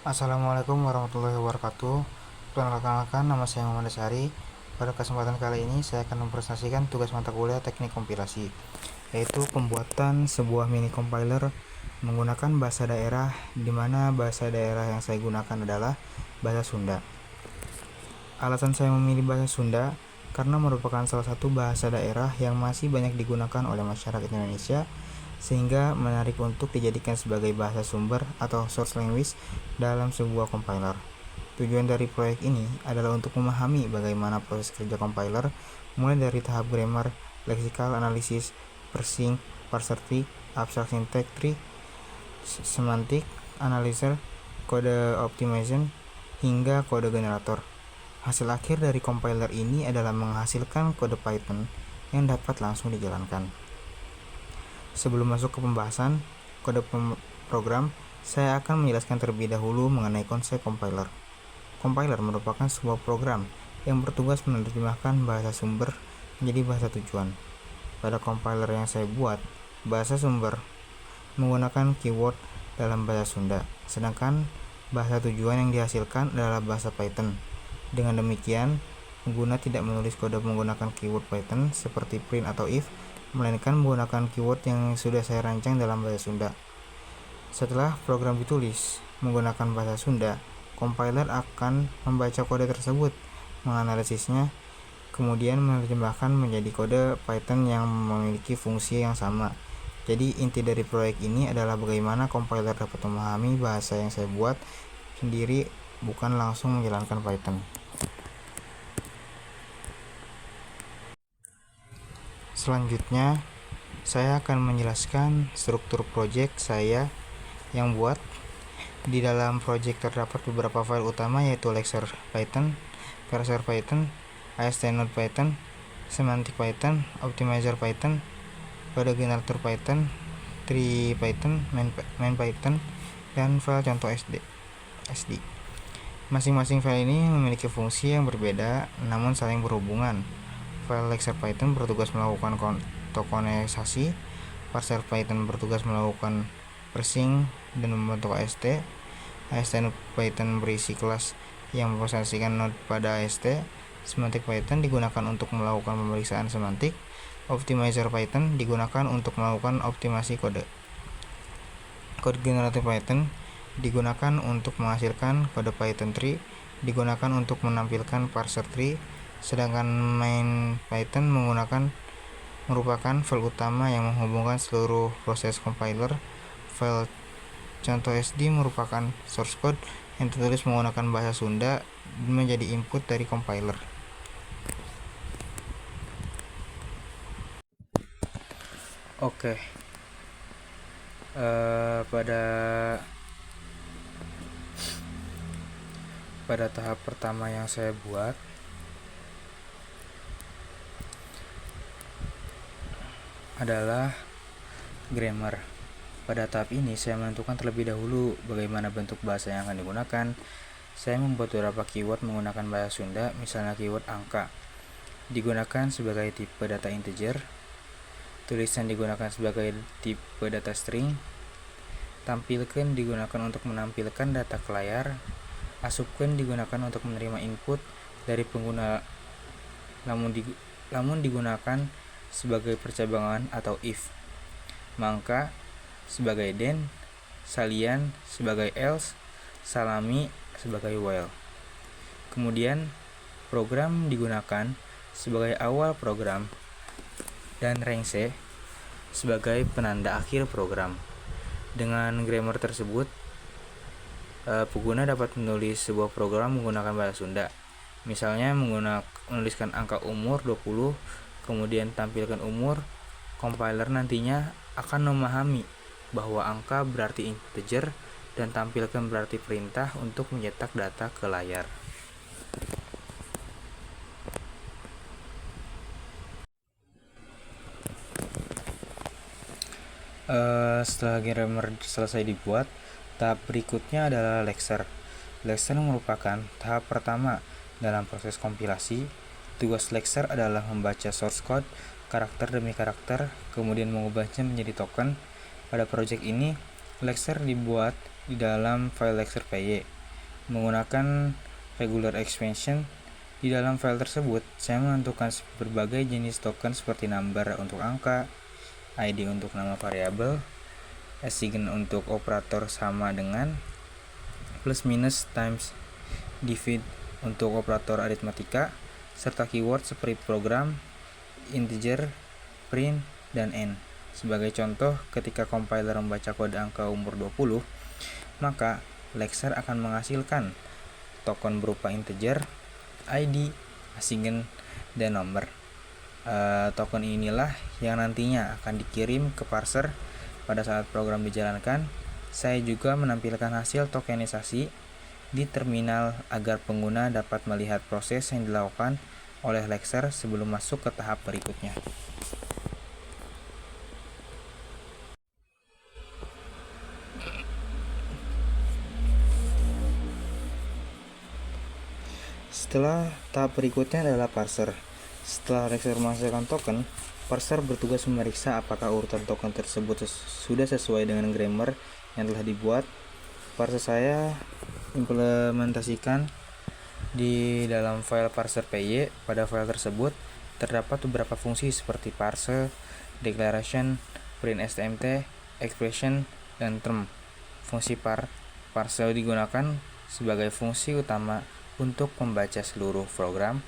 Assalamualaikum warahmatullahi wabarakatuh. Perkenalkan, nama saya Muhammad Syari. Pada kesempatan kali ini saya akan mempresentasikan tugas mata kuliah teknik kompilasi, yaitu pembuatan sebuah mini compiler menggunakan bahasa daerah, di mana bahasa daerah yang saya gunakan adalah bahasa Sunda. Alasan saya memilih bahasa Sunda karena merupakan salah satu bahasa daerah yang masih banyak digunakan oleh masyarakat Indonesia, sehingga menarik untuk dijadikan sebagai bahasa sumber atau source language dalam sebuah compiler. Tujuan dari proyek ini adalah untuk memahami bagaimana proses kerja compiler, mulai dari tahap grammar, lexical analysis, parsing, parser tree, abstract syntax tree, semantic analyzer, kode optimization, hingga kode generator. Hasil akhir dari compiler ini adalah menghasilkan kode Python yang dapat langsung dijalankan. Sebelum masuk ke pembahasan kode program, saya akan menjelaskan terlebih dahulu mengenai konsep compiler. Compiler merupakan sebuah program yang bertugas menerjemahkan bahasa sumber menjadi bahasa tujuan. Pada compiler yang saya buat, bahasa sumber menggunakan keyword dalam bahasa Sunda, sedangkan bahasa tujuan yang dihasilkan adalah bahasa Python. Dengan demikian, pengguna tidak menulis kode menggunakan keyword Python seperti print atau if, melainkan menggunakan keyword yang sudah saya rancang dalam bahasa Sunda. Setelah program ditulis menggunakan bahasa Sunda, compiler akan membaca kode tersebut, menganalisisnya, kemudian menerjemahkan menjadi kode Python yang memiliki fungsi yang sama. Jadi inti dari proyek ini adalah bagaimana compiler dapat memahami bahasa yang saya buat sendiri, bukan langsung menjalankan Python. Selanjutnya, saya akan menjelaskan struktur project saya yang buat. Di dalam project terdapat beberapa file utama, yaitu lexer Python, parser Python, AST-node Python, semantic Python, optimizer Python, kode generator Python, tree Python, main Python, dan file contoh SD. Masing-masing file ini memiliki fungsi yang berbeda namun saling berhubungan. File lexer Python bertugas melakukan tokenisasi, parser Python bertugas melakukan parsing dan membentuk AST. AST Python berisi kelas yang memprosesikan node pada AST. Semantic Python digunakan untuk melakukan pemeriksaan semantik. Optimizer Python digunakan untuk melakukan optimasi kode. Kode generator Python digunakan untuk menghasilkan kode Python tree, digunakan untuk menampilkan parser tree, sedangkan main Python merupakan file utama yang menghubungkan seluruh proses compiler. File contoh SD merupakan source code yang tertulis menggunakan bahasa Sunda menjadi input dari compiler. Oke. Pada tahap pertama yang saya buat adalah grammar. Pada tahap ini saya menentukan terlebih dahulu bagaimana bentuk bahasa yang akan digunakan. Saya membuat beberapa keyword menggunakan bahasa Sunda, misalnya keyword angka digunakan sebagai tipe data integer, tulisan digunakan sebagai tipe data string, tampilkan digunakan untuk menampilkan data ke layar, asupkan digunakan untuk menerima input dari pengguna, namun digunakan sebagai percabangan atau if, mangka sebagai then, salian sebagai else, salami sebagai while. Kemudian program digunakan sebagai awal program dan range sebagai penanda akhir program. Dengan grammar tersebut, pengguna dapat menulis sebuah program menggunakan bahasa Sunda. Misalnya menuliskan angka umur 20, kemudian tampilkan umur. Compiler nantinya akan memahami bahwa angka berarti integer dan tampilkan berarti perintah untuk mencetak data ke layar. Setelah grammar selesai dibuat, tahap berikutnya adalah lexer. Lexer merupakan tahap pertama dalam proses kompilasi. Tugas lexer adalah membaca source code karakter demi karakter, kemudian mengubahnya menjadi token. Pada project ini, lexer dibuat di dalam file lexer.py. Menggunakan regular expansion, di dalam file tersebut saya menentukan berbagai jenis token seperti number untuk angka, ID untuk nama variabel, assign untuk operator sama dengan, plus minus times divide untuk operator aritmatika, serta keyword seperti program, integer, print, dan end. Sebagai contoh, ketika compiler membaca kode angka umur 20, maka lexer akan menghasilkan token berupa integer, ID, assign, dan number. Token inilah yang nantinya akan dikirim ke parser pada saat program dijalankan. Saya juga menampilkan hasil tokenisasi di terminal agar pengguna dapat melihat proses yang dilakukan oleh lexer sebelum masuk ke tahap berikutnya. Setelah tahap berikutnya adalah parser. Setelah lexer menghasilkan token, parser bertugas memeriksa apakah urutan token tersebut sudah sesuai dengan grammar yang telah dibuat. Parser saya implementasikan di dalam file parser.py. Pada file tersebut terdapat beberapa fungsi seperti parse, declaration, print stmt, expression, dan term. Fungsi parse digunakan sebagai fungsi utama untuk membaca seluruh program.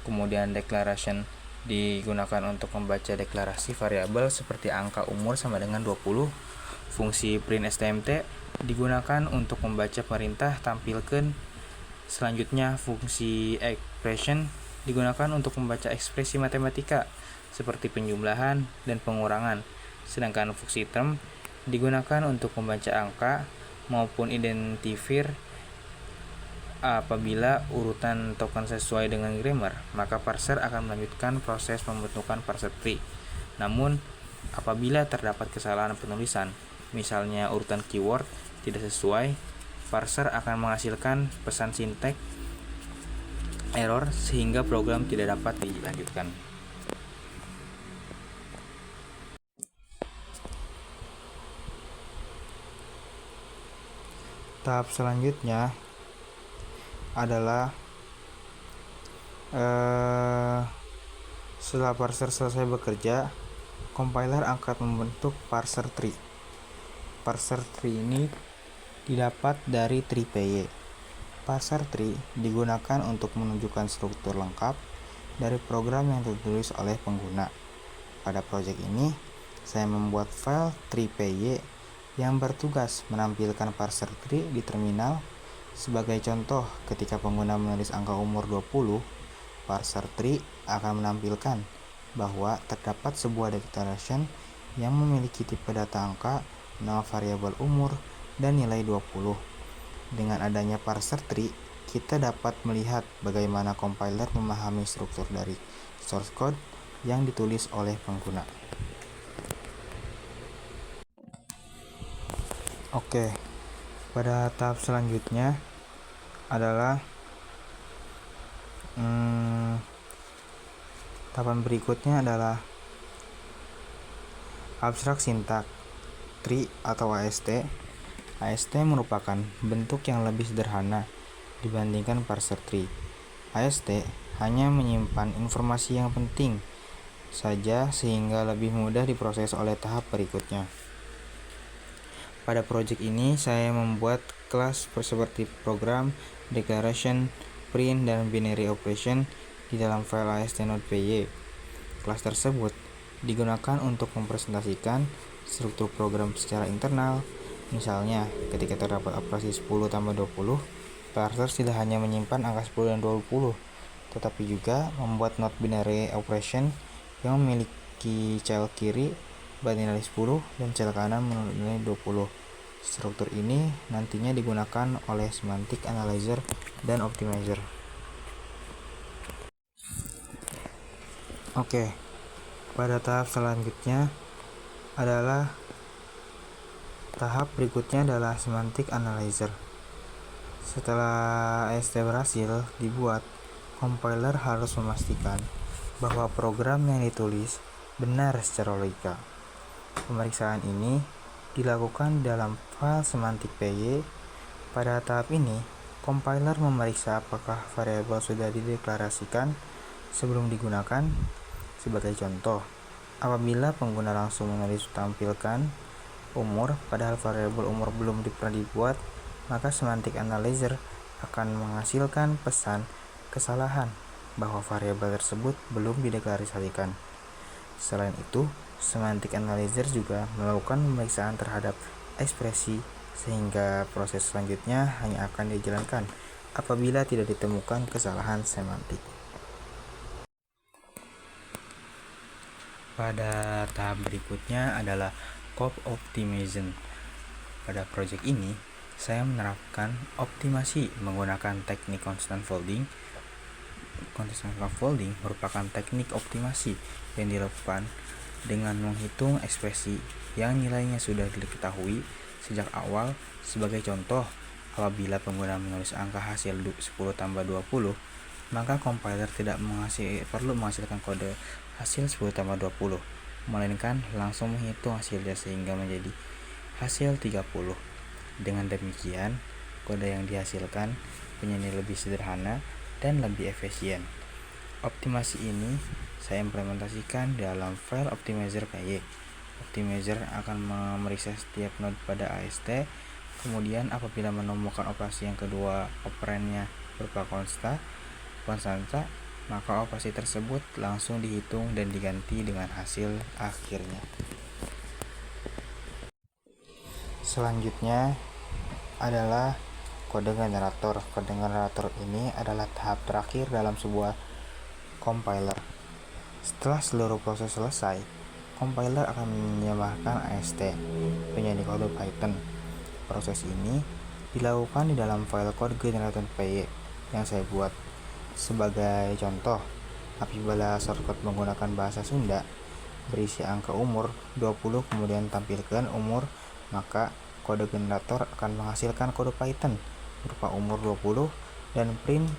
Kemudian declaration digunakan untuk membaca deklarasi variabel seperti angka umur sama dengan 20. Fungsi print stmt digunakan untuk membaca perintah tampilkan. Selanjutnya fungsi expression digunakan untuk membaca ekspresi matematika seperti penjumlahan dan pengurangan. Sedangkan fungsi term digunakan untuk membaca angka maupun identifier. Apabila urutan token sesuai dengan grammar, maka parser akan melanjutkan proses pembentukan parser tree. Namun, apabila terdapat kesalahan penulisan, misalnya urutan keyword tidak sesuai, parser akan menghasilkan pesan sintek error sehingga program tidak dapat dilanjutkan. Tahap selanjutnya adalah setelah parser selesai bekerja, compiler akan membentuk parser tree. Parser tree ini didapat dari tree.py. Parser tree digunakan untuk menunjukkan struktur lengkap dari program yang ditulis oleh pengguna. Pada proyek ini, saya membuat file tree.py yang bertugas menampilkan parser tree di terminal. Sebagai contoh, ketika pengguna menulis angka umur 20, parser tree akan menampilkan bahwa terdapat sebuah declaration yang memiliki tipe data angka, nama variabel umur, dan nilai 20. Dengan adanya parser tree, kita dapat melihat bagaimana compiler memahami struktur dari source code yang ditulis oleh pengguna. Oke, pada tahap selanjutnya adalah tahapan berikutnya adalah abstrak sintak tree atau AST. AST merupakan bentuk yang lebih sederhana dibandingkan parser tree. AST hanya menyimpan informasi yang penting saja sehingga lebih mudah diproses oleh tahap berikutnya. Pada project ini saya membuat kelas seperti program, declaration, print, dan binary operation di dalam file ast.py. Kelas tersebut digunakan untuk mempresentasikan struktur program secara internal. Misalnya, ketika terdapat operasi 10 tambah 20, parser tidak hanya menyimpan angka 10 dan 20, tetapi juga membuat not binary operation yang memiliki child kiri bernilai 10 dan child kanan bernilai 20. Struktur ini nantinya digunakan oleh semantic analyzer dan optimizer. Oke, pada tahap selanjutnya adalah tahap berikutnya adalah semantic analyzer. Setelah AST berhasil dibuat, compiler harus memastikan bahwa program yang ditulis benar secara logika. Pemeriksaan ini dilakukan dalam file semantik py. Pada tahap ini, compiler memeriksa apakah variabel sudah dideklarasikan sebelum digunakan. Sebagai contoh, apabila pengguna langsung menulis tampilkan umur padahal variabel umur belum pernah dibuat, maka semantic analyzer akan menghasilkan pesan kesalahan bahwa variabel tersebut belum dideklarasikan. Selain itu, semantic analyzer juga melakukan pemeriksaan terhadap ekspresi sehingga proses selanjutnya hanya akan dijalankan apabila tidak ditemukan kesalahan semantik. Pada tahap berikutnya adalah code optimization. Pada proyek ini, saya menerapkan optimasi menggunakan teknik constant folding. Constant folding merupakan teknik optimasi yang dilakukan dengan menghitung ekspresi yang nilainya sudah diketahui sejak awal. Sebagai contoh, apabila pengguna menulis angka hasil 10 tambah 20, maka compiler tidak perlu menghasilkan kode hasil 10 tambah 20, melainkan langsung menghitung hasilnya sehingga menjadi hasil 30. Dengan demikian, kode yang dihasilkan menjadi lebih sederhana dan lebih efisien. Optimasi ini saya implementasikan dalam file optimizer py. Optimizer akan memeriksa setiap node pada AST, kemudian apabila menemukan operasi yang kedua operannya berupa konstanta, maka operasi tersebut langsung dihitung dan diganti dengan hasil akhirnya. Selanjutnya adalah kode generator. Kode generator ini adalah tahap terakhir dalam sebuah compiler. Setelah seluruh proses selesai, compiler akan menyamakan AST menjadi kode Python. Proses ini dilakukan di dalam file code generator py yang saya buat. Sebagai contoh, apabila shortcode menggunakan bahasa Sunda berisi angka umur 20 kemudian tampilkan umur, maka kode generator akan menghasilkan kode Python berupa umur 20 dan print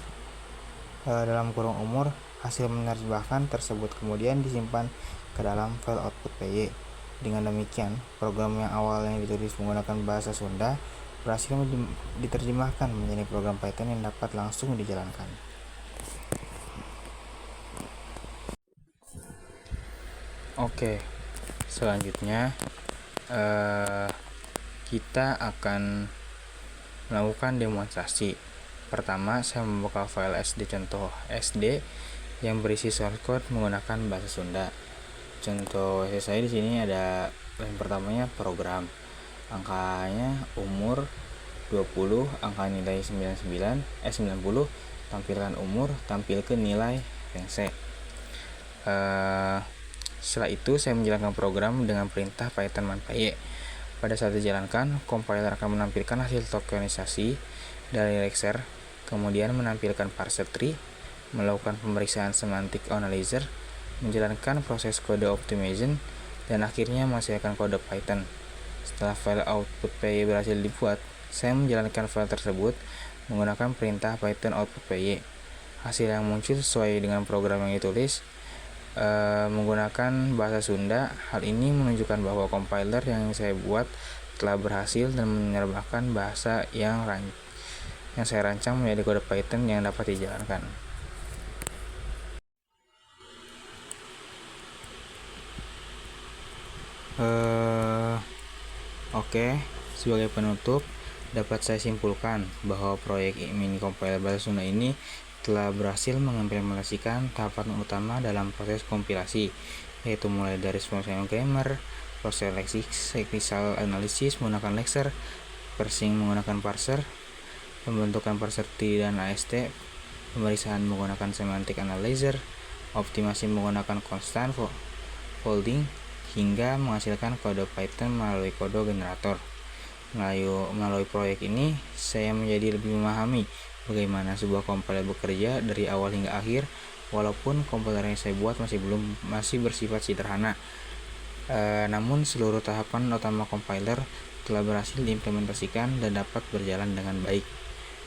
dalam kurung umur. Hasil menerjemahkan tersebut kemudian disimpan ke dalam file output py. Dengan demikian, program yang awalnya ditulis menggunakan bahasa Sunda berhasil diterjemahkan menjadi program Python yang dapat langsung dijalankan. Oke, selanjutnya kita akan melakukan demonstrasi. Pertama, saya membuka file SD contoh SD yang berisi source code menggunakan bahasa Sunda. Contoh saya di sini ada yang pertamanya program, angkanya umur 20, angka nilai 90, tampilkan umur, tampilkan nilai rengse. Setelah itu saya menjalankan program dengan perintah python manpy. Pada saat dijalankan, compiler akan menampilkan hasil tokenisasi dari lexer, kemudian menampilkan parser tree, melakukan pemeriksaan semantic analyzer, menjalankan proses kode optimization, dan akhirnya menghasilkan kode Python. Setelah file output py berhasil dibuat, saya menjalankan file tersebut menggunakan perintah python output py. Hasil yang muncul sesuai dengan program yang ditulis menggunakan bahasa Sunda. Hal ini menunjukkan bahwa compiler yang saya buat telah berhasil dan menyerahkan bahasa yang saya rancang menjadi kode Python yang dapat dijalankan. Oke, sebagai penutup dapat saya simpulkan bahwa proyek mini compiler bahasa Sunda ini telah berhasil mengimplementasikan tahapan utama dalam proses kompilasi, yaitu mulai dari sponsor grammar, proses lexical analysis menggunakan lexer, parsing menggunakan parser, pembentukan parser tree dan AST, pemeriksaan menggunakan semantic analyzer, optimasi menggunakan constant folding, hingga menghasilkan kode Python melalui kode generator. Melalui proyek ini, saya menjadi lebih memahami bagaimana sebuah compiler bekerja dari awal hingga akhir, walaupun kompiler yang saya buat masih bersifat sederhana. Namun seluruh tahapan utama compiler telah berhasil diimplementasikan dan dapat berjalan dengan baik.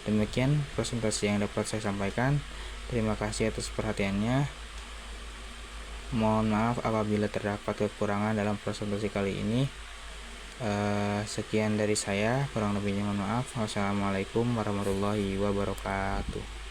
Demikian presentasi yang dapat saya sampaikan. Terima kasih atas perhatiannya. Mohon maaf apabila terdapat kekurangan dalam presentasi kali ini. Sekian dari saya, kurang lebihnya mohon maaf. Wassalamualaikum warahmatullahi wabarakatuh.